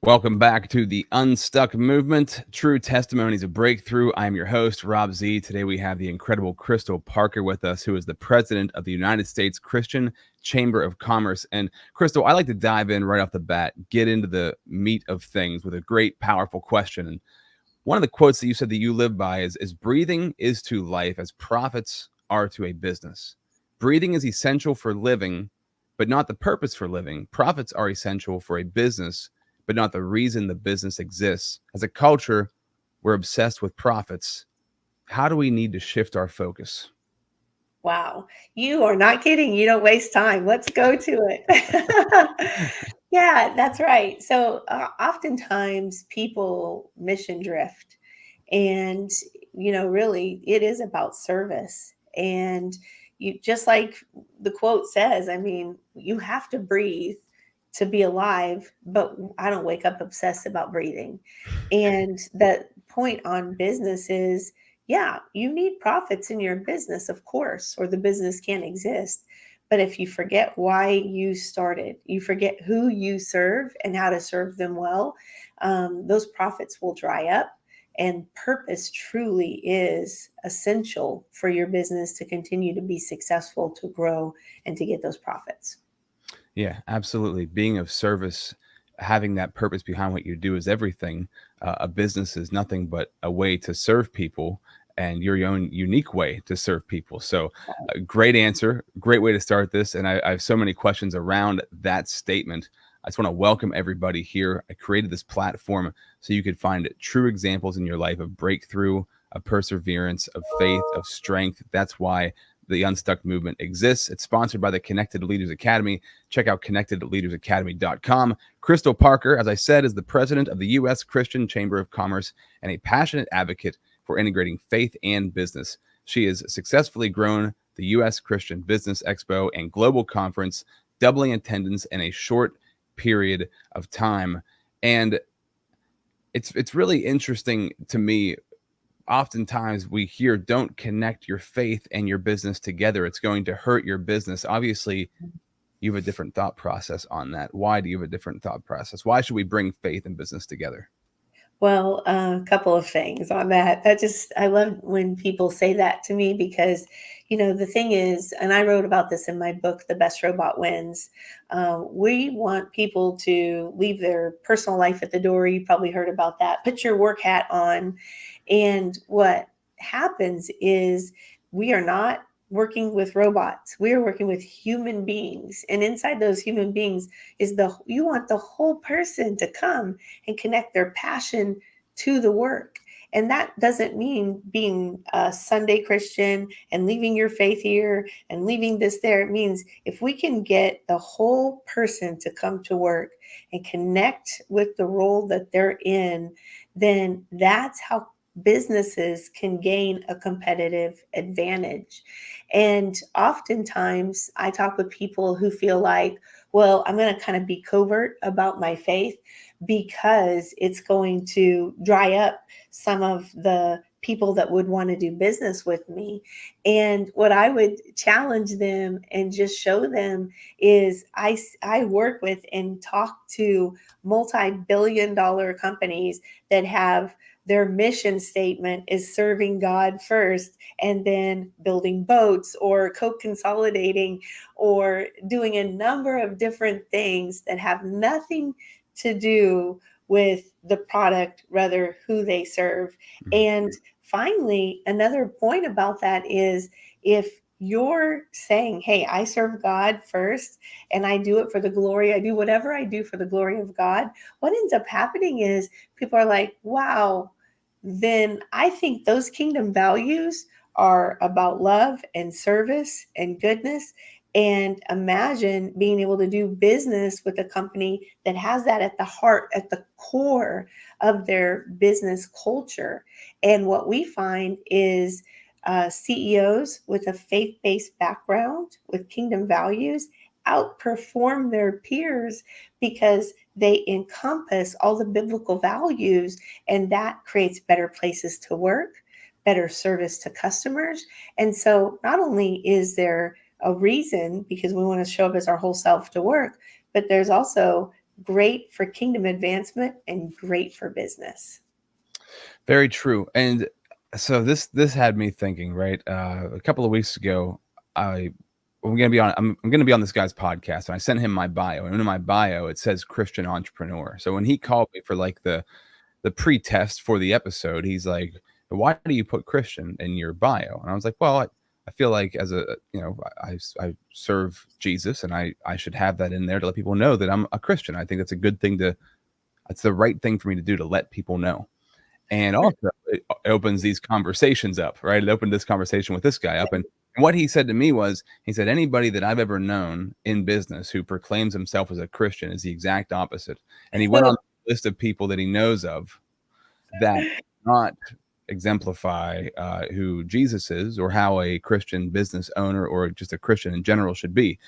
Welcome back to the Unstuck movement, true testimonies of breakthrough. I'm your host, Rob Z. Today we have the incredible Krystal Parker with us, who is the president of the United States Christian Chamber of Commerce. And Krystal, I like to dive in right off the bat, get into the meat of things with a great, powerful question. And one of the quotes that you said that you live by is breathing is to life as profits are to a business. Breathing is essential for living, but not the purpose for living. Profits are essential for a business, but not the reason the business exists. As a culture, we're obsessed with profits. How do we need to shift our focus? Wow, you are not kidding. You don't waste time. Let's go to it. Yeah, that's right. So oftentimes people mission drift, and really, it is about service. And you just like the quote says, I mean, you have to breathe to be alive, but I don't wake up obsessed about breathing. And the point on business is, yeah, you need profits in your business, of course, or the business can't exist. But if you forget why you started, you forget who you serve and how to serve them well, those profits will dry up. And purpose truly is essential for your business to continue to be successful, to grow, and to get those profits. Yeah, absolutely. Being of service, having that purpose behind what you do is everything. A business is nothing but a way to serve people and your own unique way to serve people. So, great answer. Great way to start this. And I have so many questions around that statement. I just want to welcome everybody here. I created this platform so you could find true examples in your life of breakthrough, of perseverance, of faith, of strength. That's why the Unstuck movement exists. It's sponsored by the Connected Leaders Academy. Check out connectedleadersacademy.com. Krystal Parker, as I said, is the president of the U.S. Christian Chamber of Commerce and a passionate advocate for integrating faith and business. She has successfully grown the U.S. Christian Business Expo and Global Conference, doubling attendance in a short period of time. And it's really interesting to me. Oftentimes we hear, don't connect your faith and your business together. It's going to hurt your business. Obviously, you have a different thought process on that. Why do you have a different thought process? Why should we bring faith and business together? Well, a couple of things on that. I love when people say that to me because, the thing is, and I wrote about this in my book, The Best Robot Wins. We want people to leave their personal life at the door. You probably heard about that. Put your work hat on. And what happens is we are not working with robots. We are working with human beings. And inside those human beings is you want the whole person to come and connect their passion to the work. And that doesn't mean being a Sunday Christian and leaving your faith here and leaving this there. It means if we can get the whole person to come to work and connect with the role that they're in, then that's how businesses can gain a competitive advantage. And oftentimes I talk with people who feel like, well, I'm going to kind of be covert about my faith because it's going to dry up some of the people that would want to do business with me. And what I would challenge them and just show them is I work with and talk to multi-billion-dollar companies that have their mission statement is serving God first and then building boats or co-consolidating or doing a number of different things that have nothing to do with the product, rather who they serve. And finally, another point about that is if you're saying, hey, I serve God first and I do it for the glory, I do whatever I do for the glory of God, what ends up happening is people are like, wow, then I think those kingdom values are about love and service and goodness. And imagine being able to do business with a company that has that at the heart, at the core of their business culture. And what we find is CEOs with a faith based background with kingdom values outperform their peers because they encompass all the biblical values, and that creates better places to work, better service to customers. And so, not only is there a reason because we want to show up as our whole self to work, but there's also great for kingdom advancement and great for business. Very true. And so this had me thinking, right? A couple of weeks ago, I I'm gonna be on this guy's podcast, and I sent him my bio, and in my bio it says Christian entrepreneur. So when he called me for like the pre-test for the episode, he's like, "Why do you put Christian in your bio?" And I was like, "Well, I feel like as a I serve Jesus, and I should have that in there to let people know that I'm a Christian. I think that's a good thing to it's the right thing for me to do to let people know." And also, it opens these conversations up, right? It opened this conversation with this guy up, and what he said to me was, he said, "Anybody that I've ever known in business who proclaims himself as a Christian is the exact opposite." And he went on a list of people that he knows of that not exemplify who Jesus is or how a Christian business owner or just a Christian in general should be.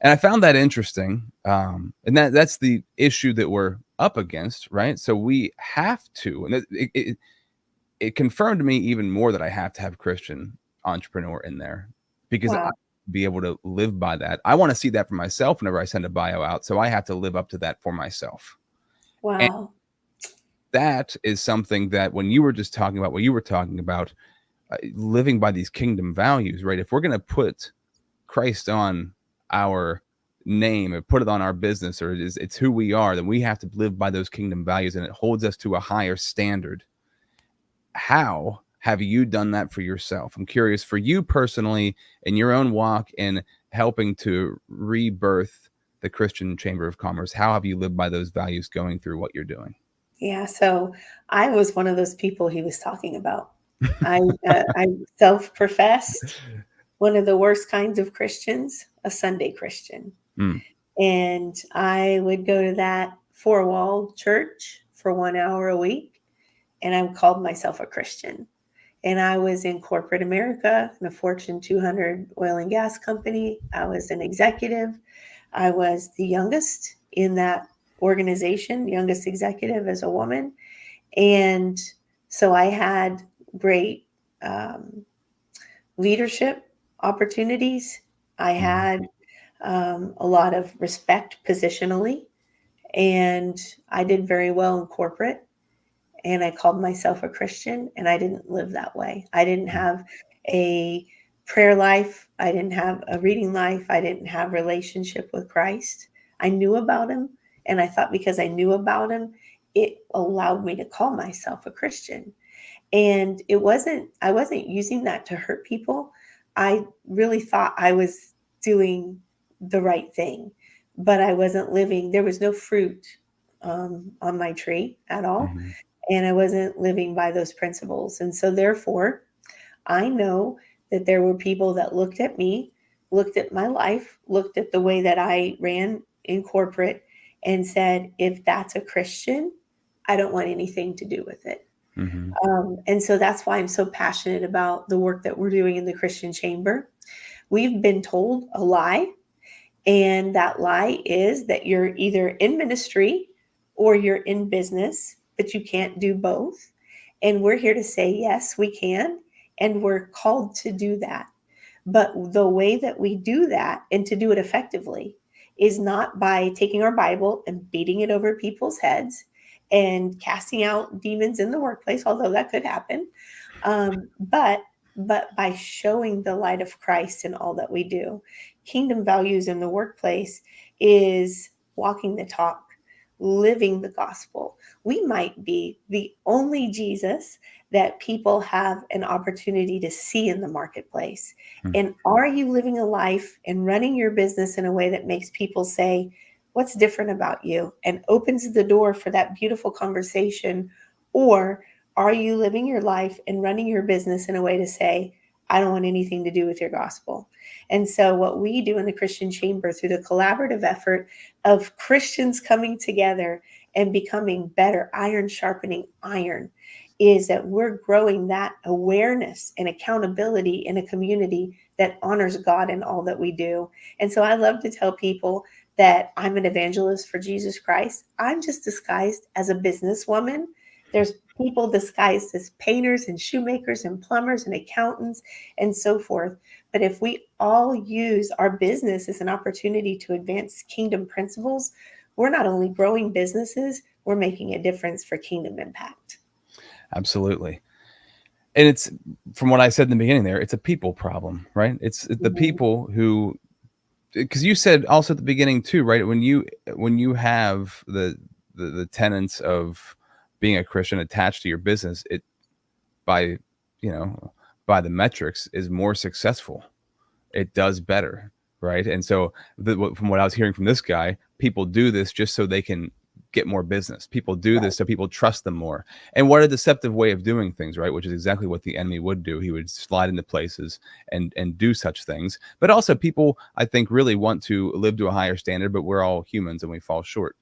And I found that interesting. And that's the issue that we're up against, right? So we have to, and it confirmed to me even more that I have to have Christian entrepreneur in there because I Wow. be able to live by that. I want to see that for myself whenever I send a bio out. So I have to live up to that for myself. And Wow. that is something that when you were just talking about what you were talking about, living by these kingdom values, right? If we're going to put Christ on our name and put it on our business, or it's who we are, then we have to live by those kingdom values, and it holds us to a higher standard. How have you done that for yourself? I'm curious for you personally in your own walk in helping to rebirth the Christian Chamber of Commerce. How have you lived by those values going through what you're doing? Yeah, so I was one of those people he was talking about. I self-professed one of the worst kinds of Christians, a Sunday Christian. Mm, And I would go to that four-wall church for 1 hour a week, and I called myself a Christian. And I was in corporate America in a Fortune 200 oil and gas company. I was an executive. I was the youngest in that organization, youngest executive as a woman. And so I had great um, leadership opportunities. I mhm, had a lot of respect positionally, and I did very well in corporate. And I called myself a Christian, and I didn't live that way. I didn't mm, have a prayer life. I didn't have a reading life. I didn't have relationship with Christ. I knew about him, and I thought because I knew about him, it allowed me to call myself a Christian. And I wasn't using that to hurt people. I really thought I was doing the right thing, but I wasn't living. There was no fruit on my tree at all, mhm, and I wasn't living by those principles. And so, therefore, I know that there were people that looked at me, looked at my life, looked at the way that I ran in corporate, and said, if that's a Christian, I don't want anything to do with it. mhm, And so that's why I'm so passionate about the work that we're doing in the Christian Chamber. We've been told a lie, and that lie is that you're either in ministry or you're in business, but you can't do both. And we're here to say, yes, we can, and we're called to do that. But the way that we do that and to do it effectively is not by taking our Bible and beating it over people's heads and casting out demons in the workplace, although that could happen, um, but but by showing the light of Christ in all that we do. Kingdom values in the workplace is walking the talk, living the gospel. We might be the only Jesus that people have an opportunity to see in the marketplace. mm, And are you living a life and running your business in a way that makes people say, what's different about you, and opens the door for that beautiful conversation? Or are you living your life and running your business in a way to say, I don't want anything to do with your gospel? And so, what we do in the Christian Chamber through the collaborative effort of Christians coming together and becoming better, iron sharpening iron, is that we're growing that awareness and accountability in a community that honors God in all that we do. And so I love to tell people that I'm an evangelist for Jesus Christ. I'm just disguised as a businesswoman. There's people disguised as painters and shoemakers and plumbers and accountants and so forth. But if we all use our business as an opportunity to advance kingdom principles, we're not only growing businesses, we're making a difference for kingdom impact. Absolutely. And it's, from what I said in the beginning there, it's a people problem, right? It's the Mhm. people who, because you said also at the beginning too, right? When you have the tenets of being a Christian attached to your business, it, by, you know, by the metrics, is more successful. It does better, right? And so from what I was hearing from this guy, people do this just so they can get more business. People do Right. this so people trust them more. And what a deceptive way of doing things, right? Which is exactly what the enemy would do. He would slide into places and do such things. But also, people, I think, really want to live to a higher standard, but we're all humans and we fall short.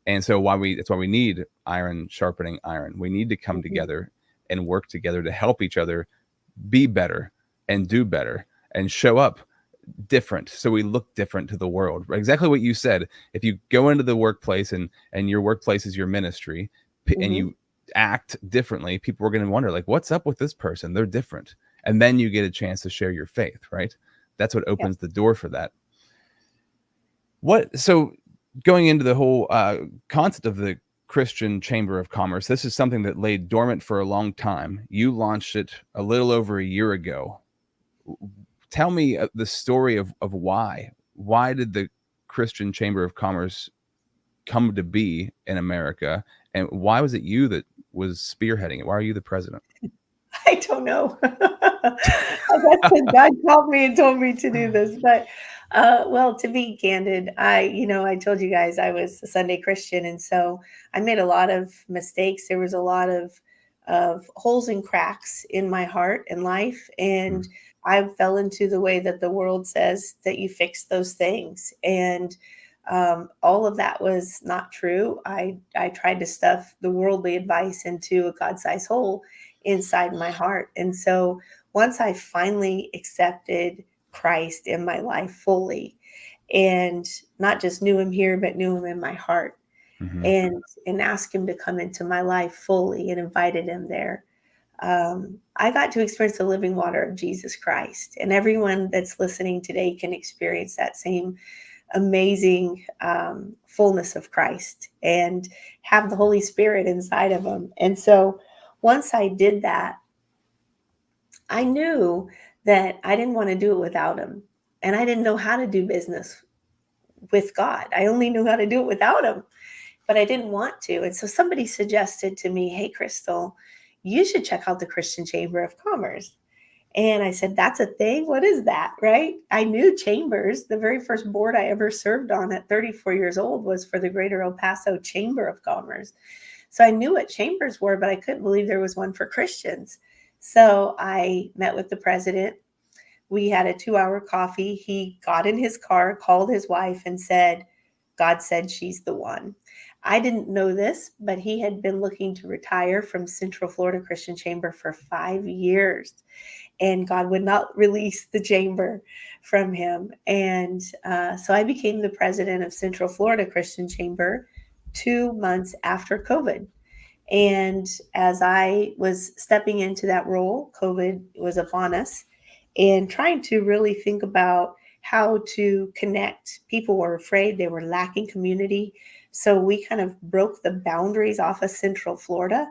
And so that's why we need iron sharpening iron. We need to come Mhm. together and work together to help each other be better and do better and show up different, so we look different to the world. Exactly what you said. If you go into the workplace and your workplace is your ministry, and Mhm. you act differently, people are going to wonder, like, what's up with this person? They're different. And then you get a chance to share your faith, right? That's what Yeah. opens the door for that. What So going into the whole concept of the Christian Chamber of Commerce, this is something that lay dormant for a long time. You launched it a little over a year ago. Tell me the story of why did the Christian Chamber of Commerce come to be in America, and why was it you that was spearheading it? Why are you the president? I don't know. I guess 'cause God called me and told me to do this, but, well, to be candid, I told you guys I was a Sunday Christian, and so I made a lot of mistakes. There was a lot of holes and cracks in my heart and life, and I fell into the way that the world says that you fix those things, and, all of that was not true. I tried to stuff the worldly advice into a God-sized hole inside my heart. And so once I finally accepted Christ in my life fully, and not just knew him here, but knew him in my heart, Mm-hmm. and asked him to come into my life fully and invited him there, I got to experience the living water of Jesus Christ. And everyone that's listening today can experience that same amazing fullness of Christ and have the Holy Spirit inside of them. And so once I did that, I knew that I didn't want to do it without him. And I didn't know how to do business with God. I only knew how to do it without him, but I didn't want to. And so somebody suggested to me, "Hey, Krystal, you should check out the Christian Chamber of Commerce." And I said, "That's a thing? What is that?" Right? I knew chambers. The very first board I ever served on at 34 years old was for the Greater El Paso Chamber of Commerce. So I knew what chambers were, but I couldn't believe there was one for Christians. So I met with the president. We had a 2-hour coffee. He got in his car, called his wife, and said, "God said she's the one." I didn't know this, but he had been looking to retire from Central Florida Christian Chamber for 5 years, and God would not release the chamber from him. And so I became the president of Central Florida Christian Chamber 2 months after COVID. And as I was stepping into that role, COVID was upon us, and trying to really think about how to connect. People were afraid, they were lacking community. So we kind of broke the boundaries off of Central Florida,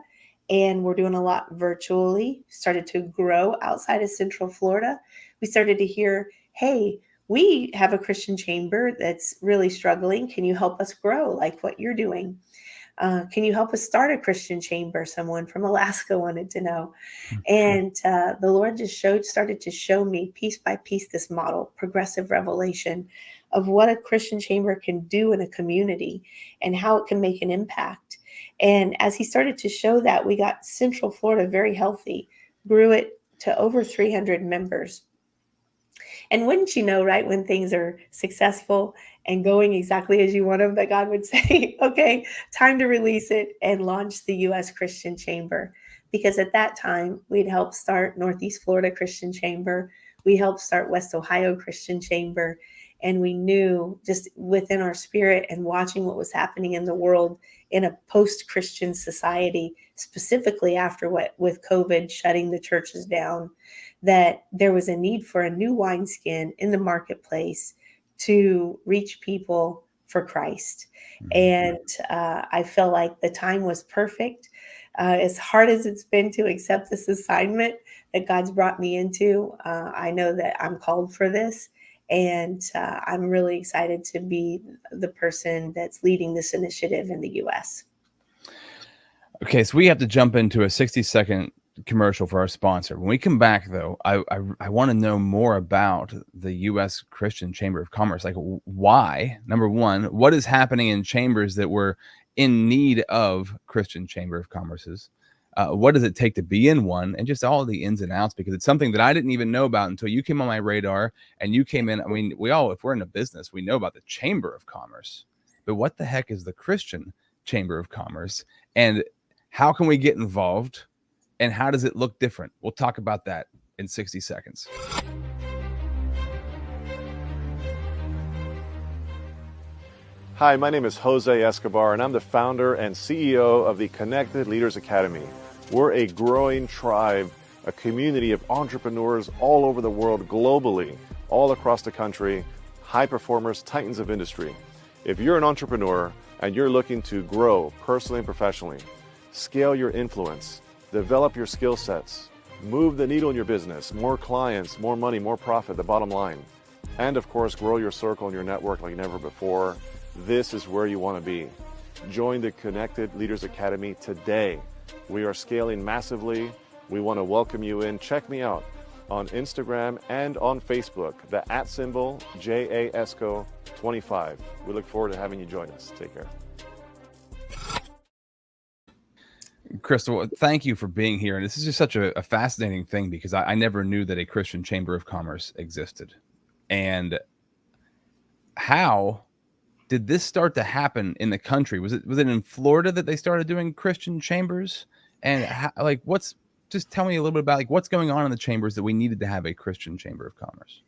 and we're doing a lot virtually, started to grow outside of Central Florida. We started to hear, "Hey, we have a Christian chamber that's really struggling. Can you help us grow like what you're doing? Can you help us start a Christian chamber?" Someone from Alaska wanted to know. And the Lord just started to show me piece by piece this model, progressive revelation of what a Christian chamber can do in a community and how it can make an impact. And as He started to show that, we got Central Florida very healthy, grew it to over 300 members. And wouldn't you know, right, when things are successful and going exactly as you want them, that God would say, okay, time to release it and launch the U.S. Christian Chamber. Because at that time, we'd helped start Northeast Florida Christian Chamber. We helped start West Ohio Christian Chamber. And we knew just within our spirit and watching what was happening in the world in a post-Christian society, specifically after what with COVID shutting the churches down, that there was a need for a new wineskin in the marketplace to reach people for Christ. And I feel like the time was perfect. As hard as it's been to accept this assignment that God's brought me into, I know that I'm called for this. And I'm really excited to be the person that's leading this initiative in the U.S. Okay, so we have to jump into a 60-second commercial for our sponsor. When we come back, though, I want to know more about the U.S. Christian Chamber of Commerce. Like, why? Number one, what is happening in chambers that were in need of Christian Chamber of Commerces? What does it take to be in one, and just all the ins and outs, because it's something that I didn't even know about until you came on my radar and you came in. I mean, we all, if we're in a business, we know about the Chamber of Commerce, but what the heck is the Christian Chamber of Commerce, and how can we get involved, and how does it look different? We'll talk about that in 60 seconds. Hi, my name is Jose Escobar, and I'm the founder and CEO of the Connected Leaders Academy. We're a growing tribe, a community of entrepreneurs all over the world, globally, all across the country, high performers, titans of industry. If you're an entrepreneur and you're looking to grow personally and professionally, scale your influence, develop your skill sets, move the needle in your business, more clients, more money, more profit, the bottom line, and of course, grow your circle and your network like never before, this is where you want to be. Join the Connected Leaders Academy today. We are scaling massively. We want to welcome you in. Check me out on Instagram and on Facebook, the @ JAESCO25. We look forward to having you join us. Take care. Krystal, thank you for being here. And this is just such a fascinating thing, because I never knew that a Christian Chamber of Commerce existed. And how did this start to happen in the country? Was it in Florida that they started doing Christian chambers? And how, like, just tell me a little bit about like what's going on in the chambers that we needed to have a Christian Chamber of Commerce.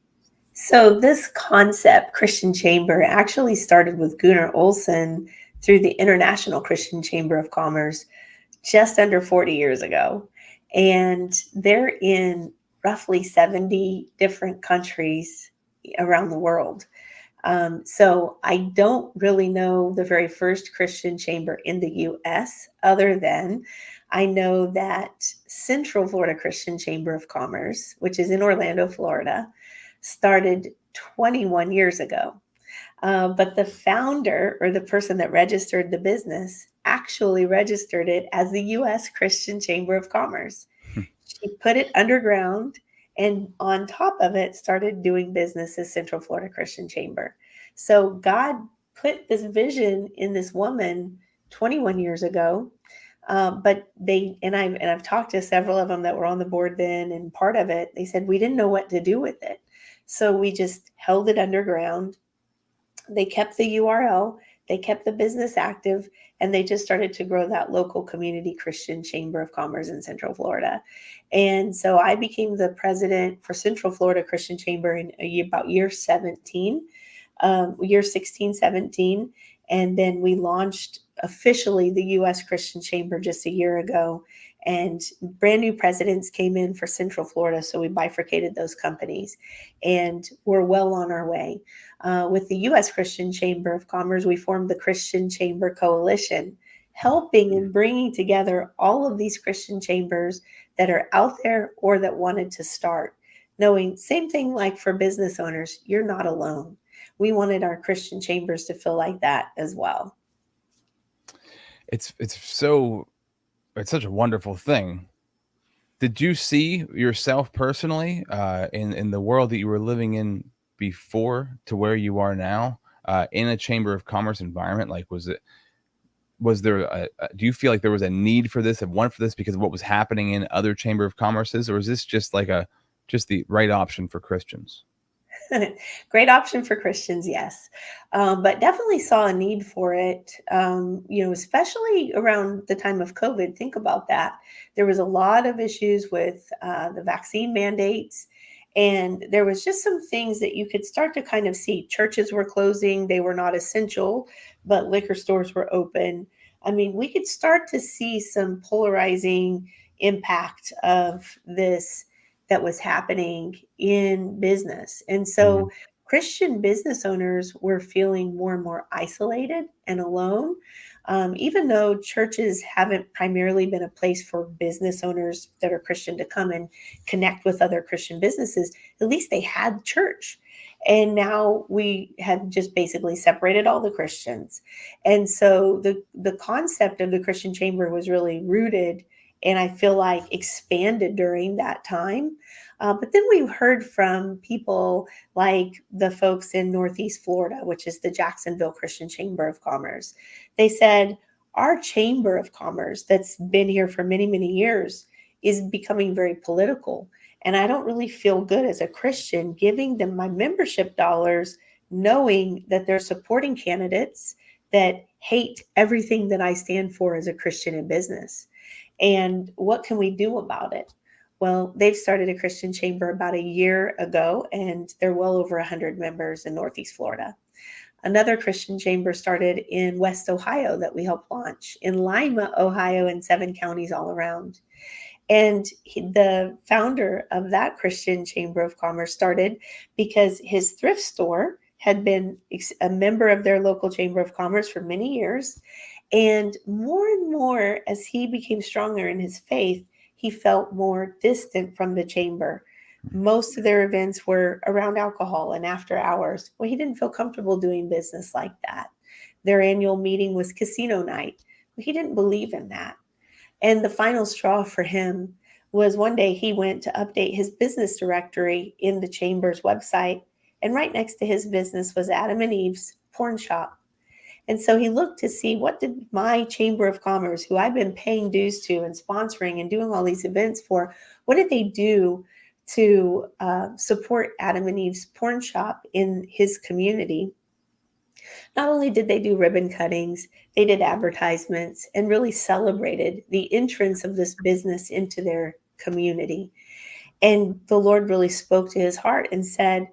So this concept, Christian Chamber, actually started with Gunnar Olsen through the International Christian Chamber of Commerce just under 40 years ago. And they're in roughly 70 different countries around the world. So I don't really know the very first Christian chamber in the U.S., other than I know that Central Florida Christian Chamber of Commerce, which is in Orlando, Florida, started 21 years ago. But the founder, or the person that registered the business, actually registered it as the U.S. Christian Chamber of Commerce. She put it underground, and on top of it started doing business as Central Florida Christian Chamber. So God put this vision in this woman 21 years ago. But I've talked to several of them that were on the board then, and part of it, they said, we didn't know what to do with it. So we just held it underground. They kept the URL, they kept the business active, and they just started to grow that local community Christian Chamber of Commerce in Central Florida. And so I became the president for Central Florida Christian Chamber in about year 16, 17. And then we launched officially the U.S. Christian Chamber just a year ago. And brand new presidents came in for Central Florida, so we bifurcated those companies. And we're well on our way. With the U.S. Christian Chamber of Commerce, we formed the Christian Chamber Coalition, helping and bringing together all of these Christian chambers that are out there or that wanted to start. Knowing, same thing like for business owners, you're not alone. We wanted our Christian chambers to feel like that as well. It's such a wonderful thing. Did you see yourself personally in the world that you were living in before to where you are now in a Chamber of Commerce environment? Like, do you feel like there was a need for this, a want for this, because of what was happening in other Chamber of Commerces, or is this just like just the right option for Christians? Great option for Christians, yes. But definitely saw a need for it, especially around the time of COVID. Think about that. There was a lot of issues with the vaccine mandates. And there was just some things that you could start to kind of see. Churches were closing, they were not essential, but liquor stores were open. I mean, we could start to see some polarizing impact of this that was happening in business. And Mhm. so Christian business owners were feeling more and more isolated and alone. Even though churches haven't primarily been a place for business owners that are Christian to come and connect with other Christian businesses, at least they had church. And now we have just basically separated all the Christians. And so the concept of the Christian chamber was really rooted and I feel like expanded during that time. But then we heard from people like the folks in Northeast Florida, which is the Jacksonville Christian Chamber of Commerce. They said, our Chamber of Commerce that's been here for many, many years is becoming very political. And I don't really feel good as a Christian giving them my membership dollars, knowing that they're supporting candidates that hate everything that I stand for as a Christian in business. And what can we do about it? Well, they've started a Christian chamber about a year ago, and they're well over 100 members in Northeast Florida. Another Christian chamber started in West Ohio that we helped launch, in Lima, Ohio, and 7 counties all around. And the founder of that Christian Chamber of Commerce started because his thrift store had been a member of their local Chamber of Commerce for many years. And more, as he became stronger in his faith, he felt more distant from the chamber. Most of their events were around alcohol and after hours. Well, he didn't feel comfortable doing business like that. Their annual meeting was casino night. Well, he didn't believe in that. And the final straw for him was one day he went to update his business directory in the chamber's website. And right next to his business was Adam and Eve's porn shop. And so he looked to see what did my Chamber of Commerce, who I've been paying dues to and sponsoring and doing all these events for, what did they do to support Adam and Eve's porn shop in his community? Not only did they do ribbon cuttings, they did advertisements and really celebrated the entrance of this business into their community. And the Lord really spoke to his heart and said,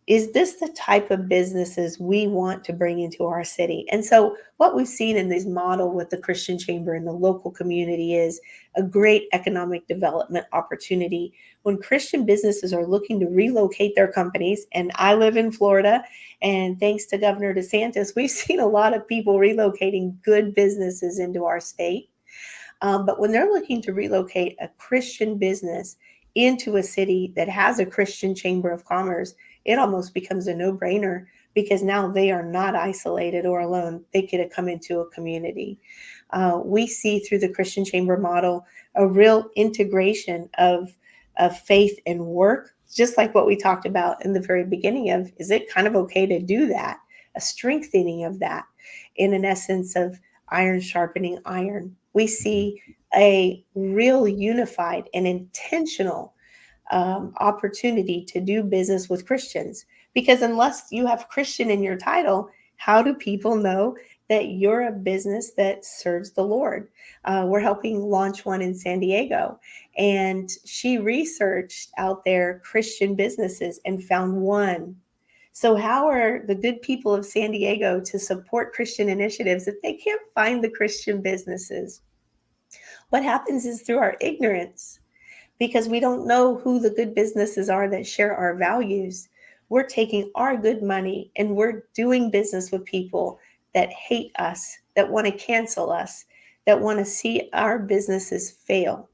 is this the type of businesses we want to bring into our city? And so what we've seen in this model with the Christian Chamber and the local community is a great economic development opportunity when Christian businesses are looking to relocate their companies. And I live in Florida, and thanks to Governor DeSantis, we've seen a lot of people relocating good businesses into our state. But when they're looking to relocate a Christian business into a city that has a Christian Chamber of Commerce, it almost becomes a no-brainer because now they are not isolated or alone. They get to come into a community. We see through the Christian Chamber model a real integration of faith and work, just like what we talked about in the very beginning of, is it kind of okay to do that? A strengthening of that in an essence of iron sharpening iron. We see a real unified and intentional opportunity to do business with Christians. Because unless you have Christian in your title, how do people know that you're a business that serves the Lord? We're helping launch one in San Diego. And she researched out there Christian businesses and found one. So, how are the good people of San Diego to support Christian initiatives if they can't find the Christian businesses? What happens is through our ignorance, because we don't know who the good businesses are that share our values. We're taking our good money and we're doing business with people that hate us, that want to cancel us, that want to see our businesses fail.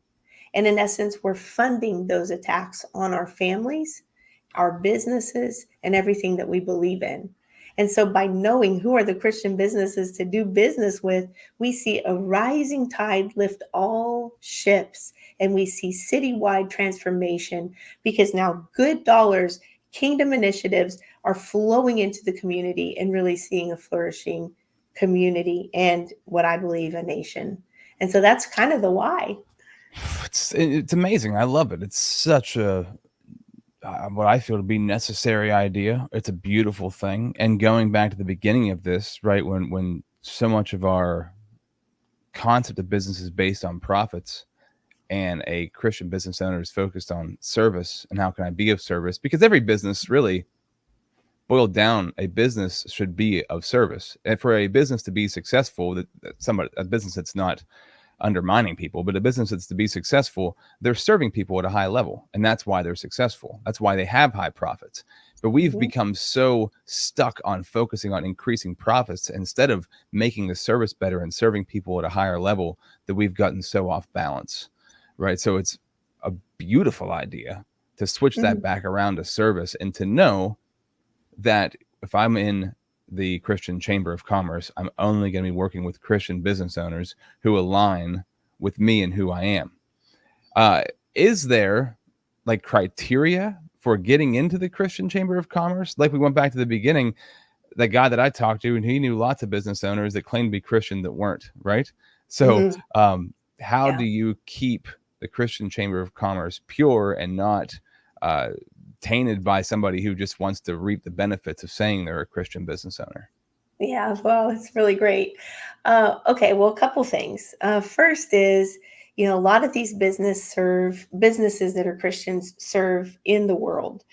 And in essence, we're funding those attacks on our families, our businesses, and everything that we believe in. And so, by knowing who are the Christian businesses to do business with, we see a rising tide lift all ships, and we see citywide transformation because now good dollars, kingdom initiatives are flowing into the community and really seeing a flourishing community and what I believe a nation. And so that's kind of the why. It's amazing. I love it. It's such a what I feel to be necessary idea. It's a beautiful thing. And going back to the beginning of this, right, when so much of our concept of business is based on profits, and a Christian business owner is focused on service and how can I be of service, because every business really boiled down, a business should be of service. And for a business to be successful, a business that's not undermining people, but a business that's to be successful, they're serving people at a high level. And that's why they're successful. That's why they have high profits. But we've Mhm. become so stuck on focusing on increasing profits instead of making the service better and serving people at a higher level, that we've gotten so off balance. Right. So it's a beautiful idea to switch that Mhm. back around to service, and to know that if I'm in the Christian Chamber of Commerce, I'm only going to be working with Christian business owners who align with me and who I am. Uh, is there like criteria for getting into the Christian Chamber of Commerce? Like we went back to the beginning, the guy that I talked to, and he knew lots of business owners that claimed to be Christian that weren't, right? So, Mhm. how Yeah. do you keep the Christian Chamber of Commerce pure and not uh, tainted by somebody who just wants to reap the benefits of saying they're a Christian business owner? Yeah, well, it's really great. Okay, well, a couple things. First is, a lot of these businesses that are Christians serve in the world.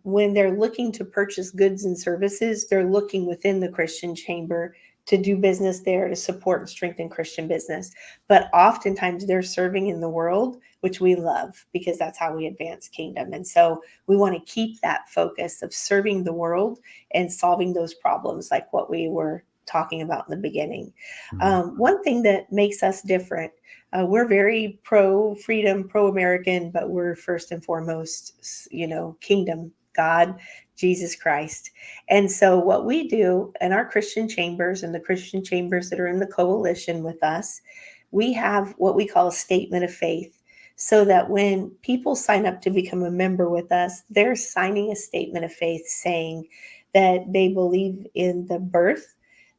When they're looking to purchase goods and services, they're looking within the Christian chamber to do business there to support and strengthen Christian business. But oftentimes they're serving in the world, which we love because that's how we advance kingdom. And so we want to keep that focus of serving the world and solving those problems, like what we were talking about in the beginning. Mhm. One thing that makes us different, we're very pro freedom, pro American, but we're first and foremost, kingdom, God, Jesus Christ. And so, what we do in our Christian chambers and the Christian chambers that are in the coalition with us, we have what we call a statement of faith. So that when people sign up to become a member with us, they're signing a statement of faith saying, that they believe in the birth,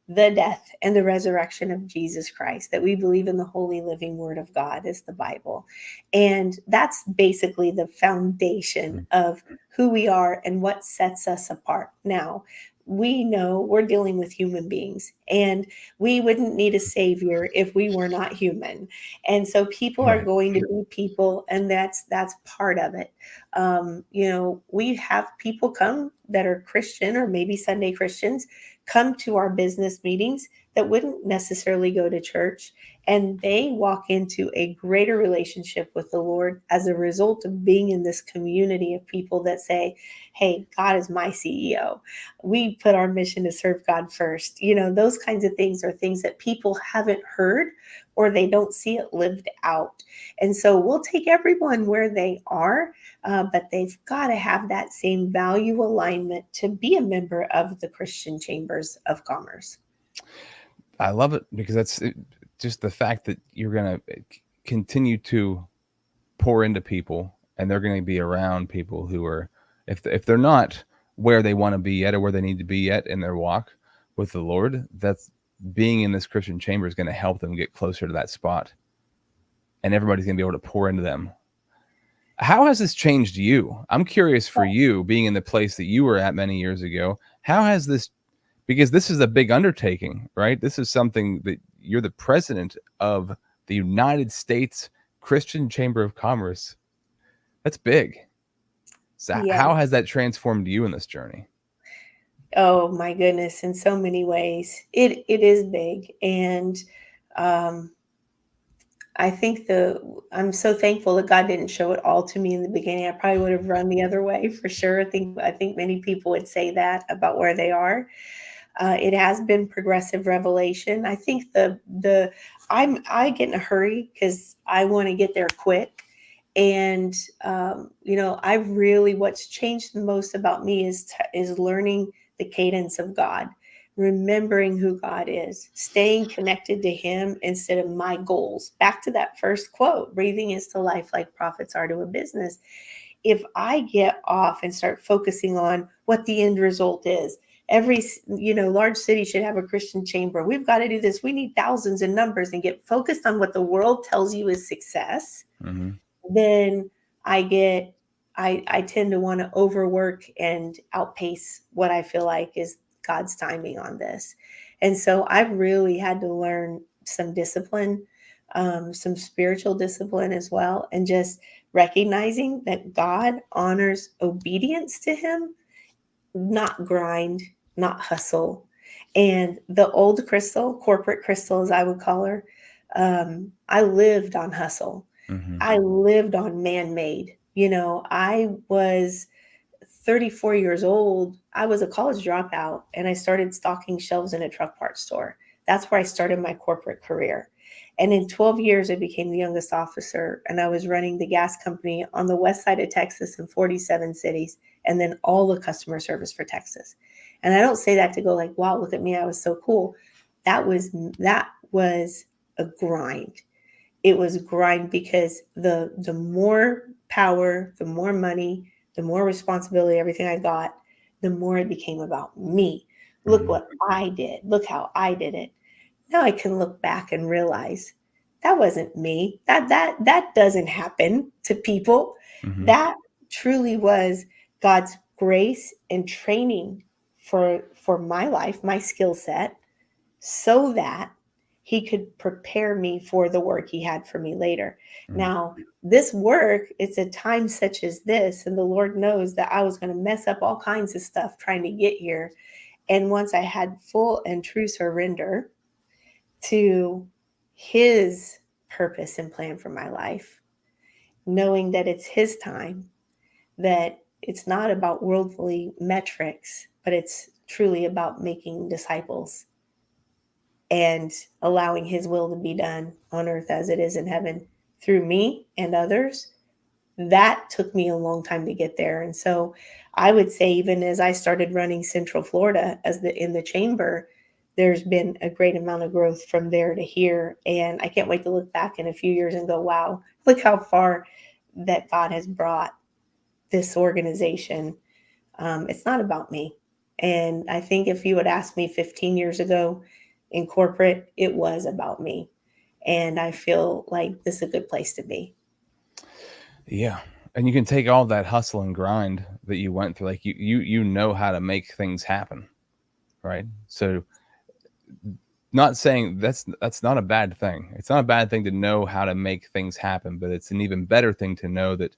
the death, and the resurrection of Jesus Christ, that we believe in the holy living word of God is the Bible. And that's basically the foundation Mhm. of who we are and what sets us apart. Now, we know we're dealing with human beings and we wouldn't need a savior if we were not human. And so people are Right. going to be people, and that's part of it. We have people come that are Christian or maybe Sunday Christians come to our business meetings that wouldn't necessarily go to church, and they walk into a greater relationship with the Lord as a result of being in this community of people that say, hey, God is my CEO. We put our mission to serve God first. Those kinds of things are things that people haven't heard or they don't see it lived out. And so we'll take everyone where they are, but they've got to have that same value alignment to be a member of the Christian Chambers of Commerce. I love it because just the fact that you're going to continue to pour into people, and they're going to be around people who are, if they're not where they want to be yet or where they need to be yet in their walk with the Lord, that's being in this Christian chamber is going to help them get closer to that spot, and everybody's going to be able to pour into them. How has this changed you? I'm curious for you, being in the place that you were at many years ago. How has this, because this is a big undertaking, right? This is something that you're the president of the United States Christian Chamber of Commerce. That's big. So Yeah. how has that transformed you in this journey? Oh my goodness, in so many ways. It is big. And um I think I'm so thankful that God didn't show it all to me in the beginning. I probably would have run the other way for sure. I think many people would say that about where they are. It has been progressive revelation. I think I get in a hurry because I want to get there quick. And I really, what's changed the most about me is learning the cadence of God, remembering who God is, staying connected to Him instead of my goals. Back to that first quote: "Breathing is to life like profits are to a business." If I get off and start focusing on what the end result is, every large city should have a Christian chamber. We've got to do this. We need thousands in numbers, and get focused on what the world tells you is success. Hmm. Then I get I tend to want to overwork and outpace what I feel like is God's timing on this. And so I've really had to learn some discipline, some spiritual discipline as well, and just recognizing that God honors obedience to Him, not grind, not hustle. And the old Krystal, corporate Krystal, as I would call her, I lived on hustle. Mm-hmm. I lived on man made. I was 34 years old. I was a college dropout and I started stocking shelves in a truck parts store. That's where I started my corporate career. And in 12 years, I became the youngest officer, and I was running the gas company on the west side of Texas in 47 cities, and then all the customer service for Texas. And I don't say that to go like, wow, look at me, I was so cool. That was a grind. It was grind because the more power, the more money, the more responsibility, everything I got, the more it became about me. Look Mm-hmm. what I did. Look how I did it. Now I can look back and realize that wasn't me. That doesn't happen to people. Mm-hmm. That truly was God's grace and training for my life, my skill set, so that he could prepare me for the work he had for me later. Mm-hmm. Now, this work, it's a time such as this, and the Lord knows that I was going to mess up all kinds of stuff trying to get here. And once I had full and true surrender to his purpose and plan for my life, knowing that it's his time, that it's not about worldly metrics, but it's truly about making disciples and allowing his will to be done on earth as it is in heaven through me and others. That took me a long time to get there. And so I would say, even as I started running Central Florida in the chamber, there's been a great amount of growth from there to here. And I can't wait to look back in a few years and go, wow, look how far that God has brought this organization. It's not about me. And I think if you had asked me 15 years ago in corporate, it was about me. And I feel like this is a good place to be. Yeah. And you can take all that hustle and grind that you went through, like you know how to make things happen, right? So not saying that's not a bad thing. It's not a bad thing to know how to make things happen, but it's an even better thing to know that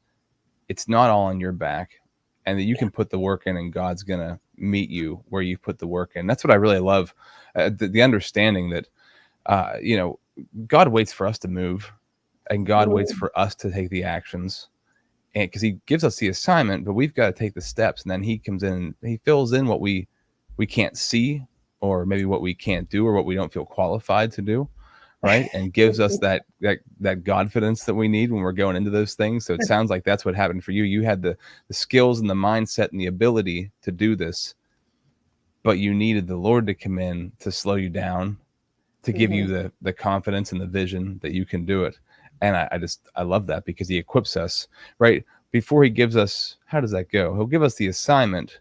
it's not all on your back and that you can put the work in and God's going to meet you where you put the work in. That's what I really love. The understanding that, God waits for us to move and God waits Mm. for us to take the actions, and because he gives us the assignment, but we've got to take the steps, and then he comes in and he fills in what we can't see, or maybe what we can't do, or what we don't feel qualified to do, right? And gives us that confidence that we need when we're going into those things. So it sounds like that's what happened for you. You had the skills and the mindset and the ability to do this, but you needed the Lord to come in to slow you down, to give Mhm. you the confidence and the vision that you can do it. And I love that, because he equips us, right? Before he gives us, how does that go? He'll give us the assignment,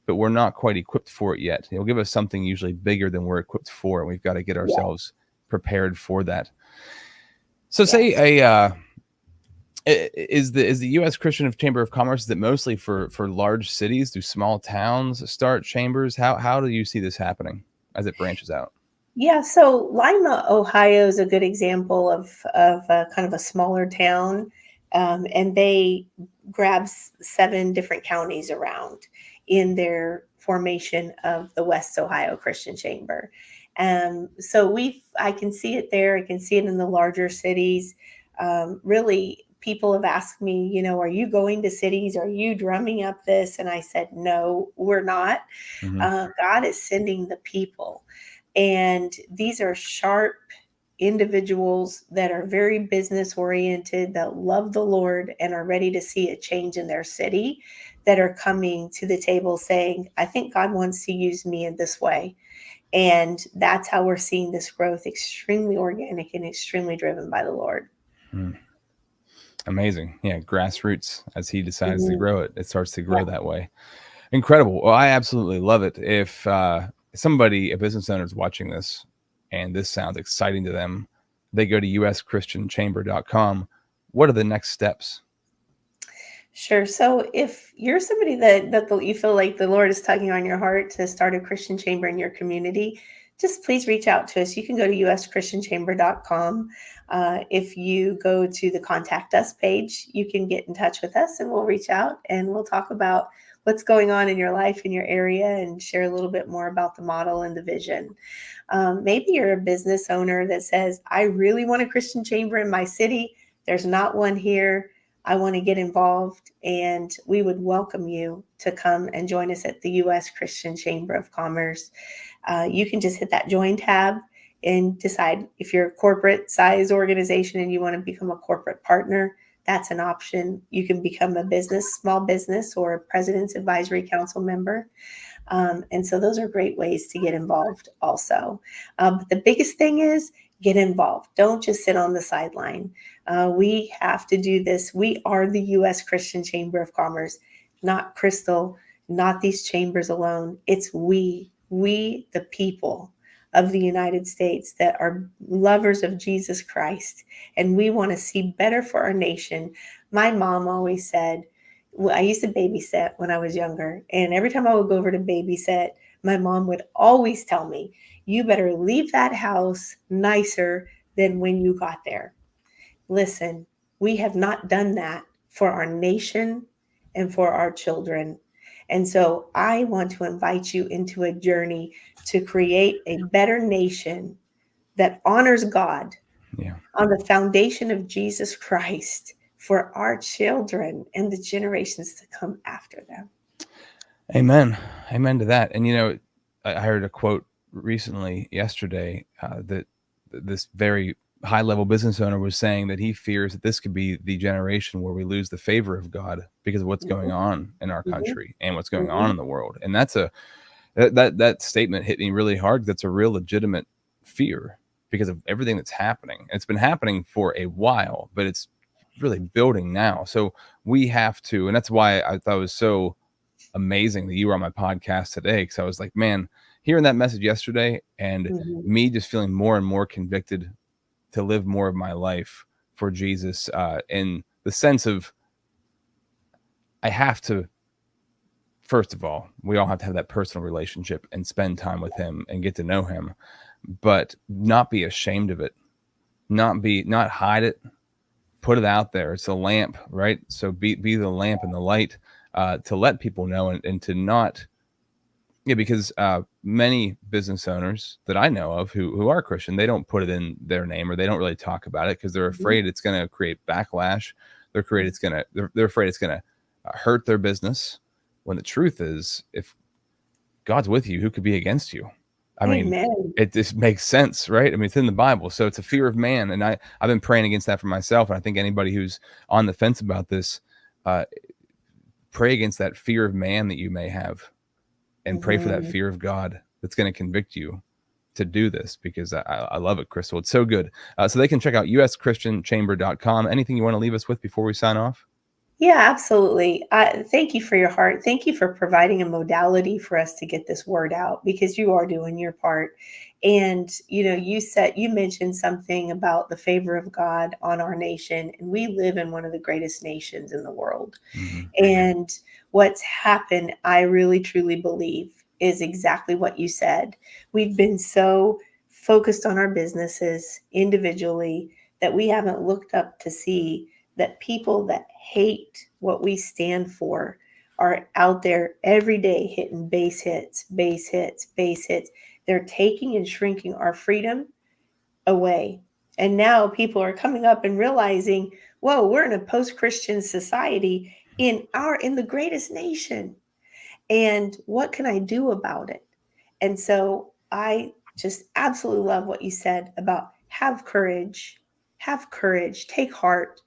but we're not quite equipped for it yet. He'll give us something usually bigger than we're equipped for, and we've got to get Yeah. ourselves prepared for that. So Yes. say is the U.S. Christian Chamber of Commerce, is it mostly for large cities? Do small towns start chambers? How do you see this happening as it branches out? Yeah, so Lima, Ohio is a good example of kind of a smaller town, and they grab 7 different counties around in their formation of the West Ohio Christian Chamber. So I can see it there. I can see it in the larger cities. Really, people have asked me, are you going to cities? Are you drumming up this? And I said, no, we're not. Mm-hmm. God is sending the people. And these are sharp individuals that are very business oriented, that love the Lord and are ready to see a change in their city, that are coming to the table saying, I think God wants to use me in this way. And that's how we're seeing this growth, extremely organic and extremely driven by the Lord. Mm. Amazing. Yeah, grassroots. As he decides to Mhm. grow it, it starts to Yeah. grow that way. Incredible. Well, I absolutely love it. If a business owner is watching this and this sounds exciting to them, they go to uschristianchamber.com. What are the next steps? Sure. So if you're somebody that you feel like the Lord is tugging on your heart to start a Christian chamber in your community, just please reach out to us. You can go to uschristianchamber.com. If you go to the contact us page, you can get in touch with us and we'll reach out and we'll talk about what's going on in your life in your area and share a little bit more about the model and the vision. Maybe you're a business owner that says, I really want a Christian chamber in my city. There's not one here. I want to get involved, and we would welcome you to come and join us at the U.S. Christian Chamber of Commerce. You can just hit that join tab and decide if you're a corporate size organization and you want to become a corporate partner. That's an option. You can become a business, small business, or a President's Advisory Council member. And so those are great ways to get involved also. But the biggest thing is get involved. Don't just sit on the sideline. We have to do this. We are the U.S. Christian Chamber of Commerce, not Krystal, not these chambers alone. It's we, the people of the United States that are lovers of Jesus Christ. And we want to see better for our nation. My mom always said, I used to babysit when I was younger. And every time I would go over to babysit, my mom would always tell me, you better leave that house nicer than when you got there. Listen, we have not done that for our nation and for our children. And so I want to invite you into a journey to create a better nation that honors God Yeah. on the foundation of Jesus Christ for our children and the generations to come after them. Amen. Amen to that. And, I heard a quote recently yesterday that this very high level business owner was saying that he fears that this could be the generation where we lose the favor of God because of what's going Mhm, on in our mhm, country and what's going on mhm. in the world. And that statement hit me really hard. That's a real legitimate fear because of everything that's happening. It's been happening for a while, but it's really building now. So we have to, and that's why I thought it was so amazing that you were on my podcast today, because I was like, man, hearing that message yesterday and Mhm. me just feeling more and more convicted to live more of my life for Jesus, in the sense of I have to, first of all, we all have to have that personal relationship and spend time with him and get to know him, but not be ashamed of it, not hide it, put it out there. It's a lamp, right? So be the lamp and the light, to let people know, and to not. Yeah, because many business owners that I know of who are Christian, they don't put it in their name, or they don't really talk about it because they're Mhm. afraid it's going to create backlash. They're afraid it's going to hurt their business. When the truth is, if God's with you, who could be against you? I mean, Amen. it just makes sense, right? I mean, it's in the Bible, so it's a fear of man, and I've been praying against that for myself, and I think anybody who's on the fence about this, uh, pray against that fear of man that you may have, and pray for that Mhm. fear of God that's going to convict you to do this, because I love it, Krystal. It's so good. So they can check out uschristianchamber.com. Anything you want to leave us with before we sign off? Yeah, absolutely. Thank you for your heart. Thank you for providing a modality for us to get this word out because you are doing your part. And you mentioned something about the favor of God on our nation, and we live in one of the greatest nations in the world. Mm-hmm. And what's happened, I really truly believe, is exactly what you said. We've been so focused on our businesses individually that we haven't looked up to see that people that hate what we stand for are out there every day hitting base hits, base hits, base hits. They're taking and shrinking our freedom away. And now people are coming up and realizing, whoa, we're in a post-Christian society in the greatest nation. And what can I do about it? And so I just absolutely love what you said about have courage, take heart,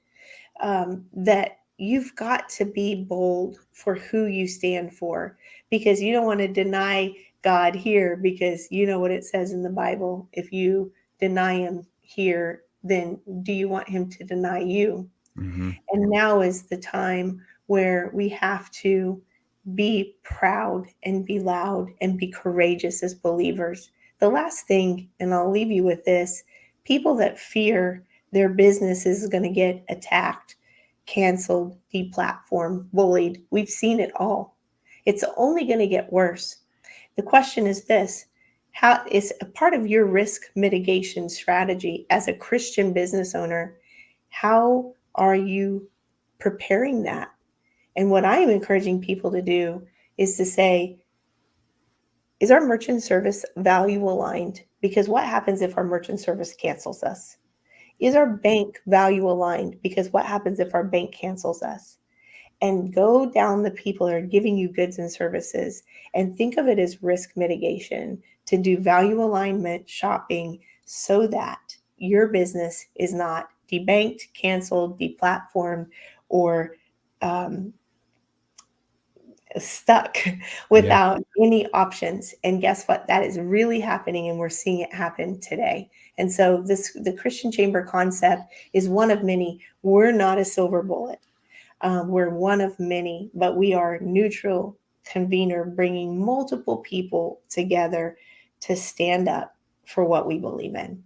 that you've got to be bold for who you stand for because you don't want to deny God here because you know what it says in the Bible. If you deny him here, then do you want him to deny you? Mm-hmm. And now is the time where we have to be proud and be loud and be courageous as believers. The last thing, and I'll leave you with this, people that fear their business is going to get attacked, canceled, deplatformed, bullied. We've seen it all. It's only going to get worse. The question is this: how is a part of your risk mitigation strategy as a Christian business owner? How are you preparing that? And what I am encouraging people to do is to say, is our merchant service value aligned? Because what happens if our merchant service cancels us? Is our bank value aligned? Because what happens if our bank cancels us? And go down the people that are giving you goods and services and think of it as risk mitigation to do value alignment shopping so that your business is not debanked, canceled, deplatformed, or stuck Yeah. without any options. And guess what? That is really happening, and we're seeing it happen today. And so the Christian Chamber concept is one of many. We're not a silver bullet. We're one of many, but we are neutral convener, bringing multiple people together to stand up for what we believe in.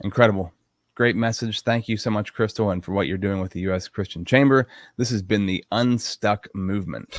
Incredible. Great message. Thank you so much, Krystal, and for what you're doing with the U.S. Christian Chamber. This has been the Unstuck movement.